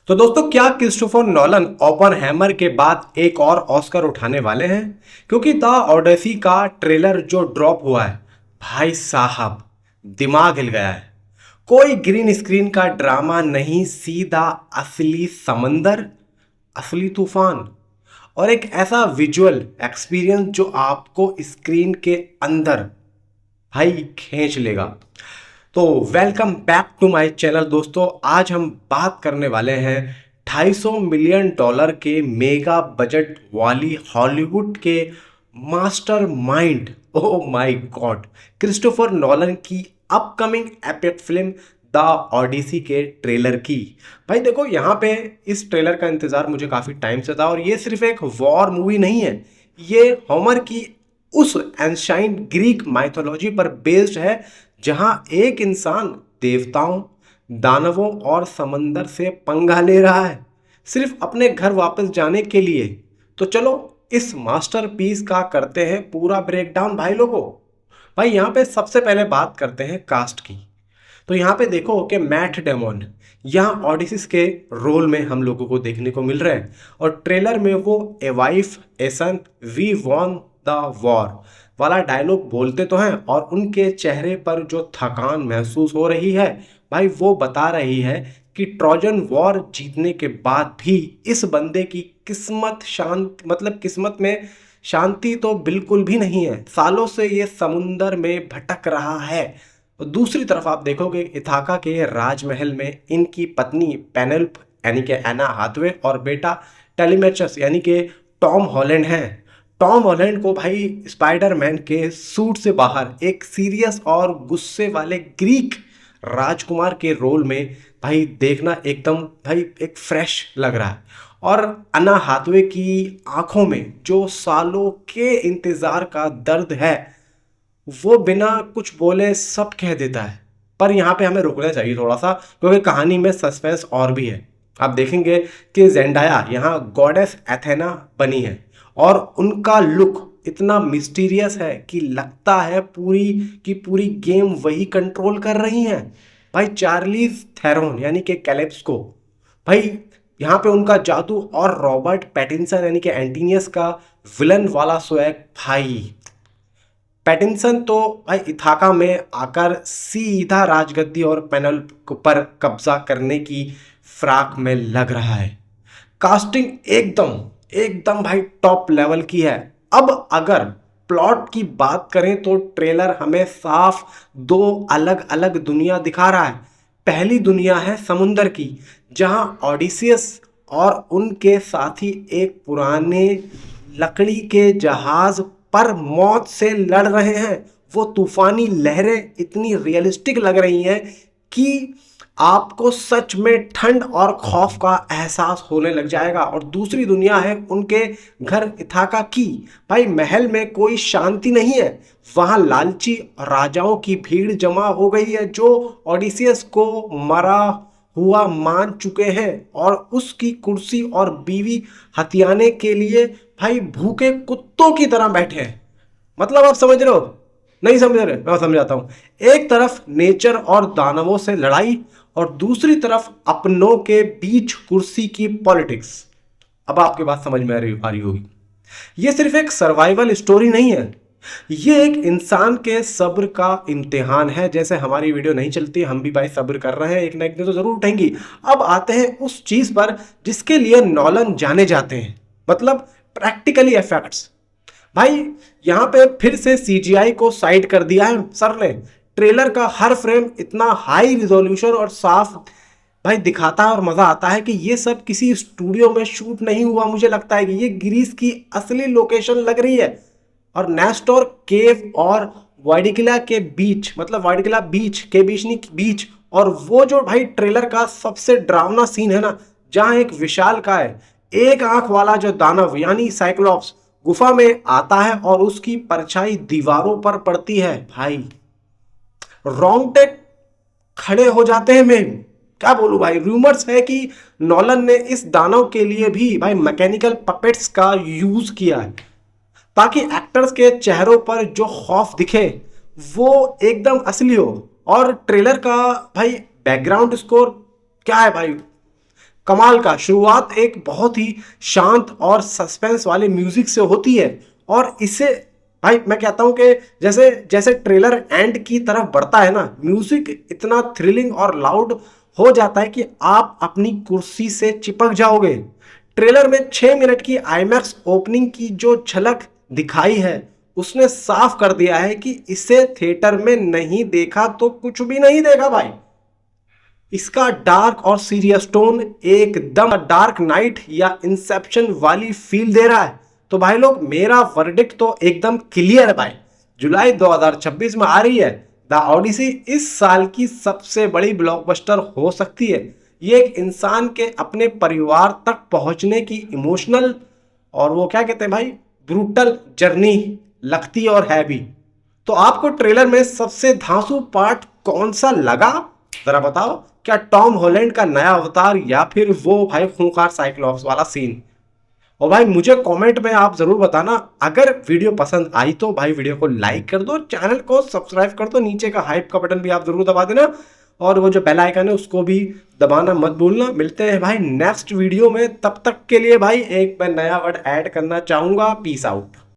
तो दोस्तों, क्या क्रिस्टोफर नॉलन ओपनहैमर के बाद एक और ऑस्कर उठाने वाले हैं? क्योंकि द ओडेसी का ट्रेलर जो ड्रॉप हुआ है, भाई साहब, दिमाग हिल गया है। कोई ग्रीन स्क्रीन का ड्रामा नहीं, सीधा असली समंदर, असली तूफान और एक ऐसा विजुअल एक्सपीरियंस जो आपको स्क्रीन के अंदर भाई खींच लेगा। तो welcome back to my channel दोस्तों। आज हम बात करने वाले हैं $250 मिलियन के मेगा बजट वाली हॉलीवुड के master mind, oh my God, Christopher Nolan की upcoming epic film the Odyssey के ट्रेलर की। भाई देखो, यहाँ पे इस ट्रेलर का इंतज़ार मुझे काफ़ी टाइम से था और ये सिर्फ एक वॉर मूवी नहीं है, ये होमर की उस एंशाइन ग्रीक माइथोलॉजी पर बेस्ड है जहां एक इंसान देवताओं, दानवों और समंदर से पंगा ले रहा है सिर्फ अपने घर वापस जाने के लिए। तो चलो इस मास्टरपीस का करते हैं पूरा ब्रेकडाउन भाई लोगों। भाई यहाँ पे सबसे पहले बात करते हैं कास्ट की। तो यहाँ पे देखो कि मैट डेमोन यहाँ ऑडिसिस के रोल में हम लोगों को देखने को मिल रहे हैं और ट्रेलर में वो a wife a son we won the war वाला डायलॉग बोलते तो हैं और उनके चेहरे पर जो थकान महसूस हो रही है भाई, वो बता रही है कि ट्रोजन वॉर जीतने के बाद भी इस बंदे की किस्मत शांत मतलब किस्मत में शांति तो बिल्कुल भी नहीं है। सालों से ये समुंदर में भटक रहा है। और दूसरी तरफ आप देखोगे इथाका के राजमहल में इनकी पत्नी पेनेल्प यानी कि एना हाथवे और बेटा टेलीमेचस यानी कि टॉम हॉलैंड हैं। टॉम हॉलैंड को भाई स्पाइडरमैन के सूट से बाहर एक सीरियस और गुस्से वाले ग्रीक राजकुमार के रोल में भाई देखना एकदम भाई एक फ्रेश लग रहा है। और अन्ना हाथवे की आंखों में जो सालों के इंतजार का दर्द है, वो बिना कुछ बोले सब कह देता है। पर यहाँ पे हमें रुकना चाहिए थोड़ा सा, क्योंकि कहानी में सस्पेंस और भी है। आप देखेंगे कि जेंडाया यहाँ गॉडेस एथेना बनी है और उनका लुक इतना मिस्टीरियस है कि लगता है पूरी की पूरी गेम वही कंट्रोल कर रही हैं। भाई चार्लीज थेरोन यानी कि कैलिप्सो, भाई यहाँ पे उनका जादू और रॉबर्ट पैटिंसन यानी कि एंटीनियस का विलन वाला स्वैग। भाई पैटिंसन तो भाई इथाका में आकर सीधा राजगद्दी और पैनल पर कब्जा करने की फ्राक में लग रहा है। कास्टिंग एकदम एकदम भाई टॉप लेवल की है। अब अगर प्लॉट की बात करें तो ट्रेलर हमें साफ दो अलग अलग दुनिया दिखा रहा है। पहली दुनिया है समुंदर की, जहां ऑडिसियस और उनके साथी एक पुराने लकड़ी के जहाज पर मौत से लड़ रहे हैं। वो तूफानी लहरें इतनी रियलिस्टिक लग रही हैं कि आपको सच में ठंड और खौफ का एहसास होने लग जाएगा। और दूसरी दुनिया है उनके घर इथाका की। भाई महल में कोई शांति नहीं है, वहाँ लालची राजाओं की भीड़ जमा हो गई है जो ओडिसियस को मरा हुआ मान चुके हैं और उसकी कुर्सी और बीवी हथियाने के लिए भाई भूखे कुत्तों की तरह बैठे हैं। मतलब आप समझ रहे हो? नहीं समझ रहे? मैं समझाता हूँ। एक तरफ नेचर और दानवों से लड़ाई और दूसरी तरफ अपनों के बीच कुर्सी की पॉलिटिक्स। अब आपके बात समझ में आ रही होगी। ये सिर्फ एक सर्वाइवल स्टोरी नहीं है, ये एक इंसान के सब्र का इम्तिहान है। जैसे हमारी वीडियो नहीं चलती, हम भी भाई सब्र कर रहे हैं, एक ना एक दिन तो जरूर उठेंगी। अब आते हैं उस चीज पर जिसके लिए नॉलन जाने जाते हैं, मतलब प्रैक्टिकली इफेक्ट्स। भाई यहाँ पे फिर से सीजीआई को साइड कर दिया है सर ने। ट्रेलर का हर फ्रेम इतना हाई रिजोल्यूशन और साफ भाई दिखाता है और मजा आता है कि ये सब किसी स्टूडियो में शूट नहीं हुआ। मुझे लगता है कि ये ग्रीस की असली लोकेशन लग रही है और नेस्टोर केव और वाइडिकिला के बीच, मतलब वाइडिकिला बीच के बीच नहीं, बीच। और वो जो भाई ट्रेलर का सबसे डरावना सीन है ना, जहां एक विशाल का है एक आंख वाला जो दानव यानी साइक्लोप्स गुफा में आता है और उसकी परछाई दीवारों पर पड़ती है, भाई रोंगटे खड़े हो जाते हैं। मैं क्या बोलूं भाई, रूमर्स है कि नॉलन ने इस दानव के लिए भी भाई मैकेनिकल पपेट्स का यूज किया है ताकि एक्टर्स के चेहरों पर जो खौफ दिखे वो एकदम असली हो। और ट्रेलर का भाई बैकग्राउंड स्कोर क्या है भाई, कमाल का। शुरुआत एक बहुत ही शांत और सस्पेंस वाले म्यूजिक से होती है और इससे भाई मैं कहता हूं कि जैसे जैसे ट्रेलर एंड की तरफ बढ़ता है ना, म्यूजिक इतना थ्रिलिंग और लाउड हो जाता है कि आप अपनी कुर्सी से चिपक जाओगे। ट्रेलर में 6 मिनट की आईमैक्स ओपनिंग की जो झलक दिखाई है उसने साफ कर दिया है कि इसे थिएटर में नहीं देखा तो कुछ भी नहीं देखा भाई। इसका डार्क और सीरियस टोन एकदम डार्क नाइट या इंसेप्शन वाली फील दे रहा है। तो भाई लोग मेरा वर्डिक्ट तो एकदम क्लियर है भाई। जुलाई 2026 में आ रही है द ओडिसी। इस साल की सबसे बड़ी ब्लॉकबस्टर हो सकती है। ये एक इंसान के अपने परिवार तक पहुंचने की इमोशनल और वो क्या कहते हैं भाई, ब्रूटल जर्नी लगती और है भी। तो आपको ट्रेलर में सबसे धांसू पार्ट कौन सा लगा जरा बताओ। क्या टॉम हॉलैंड का नया अवतार या फिर वो भाई खूंखार साइक्लॉप्स वाला सीन। और भाई मुझे कमेंट में आप जरूर बताना। अगर वीडियो पसंद आई तो भाई वीडियो को लाइक कर दो, चैनल को सब्सक्राइब कर दो, नीचे का हाइप का बटन भी आप जरूर दबा देना और वो जो बेल आइकन है उसको भी दबाना मत भूलना। मिलते हैं भाई नेक्स्ट वीडियो में, तब तक के लिए भाई एक मैं नया वर्ड ऐड करना चाहूंगा। Peace out.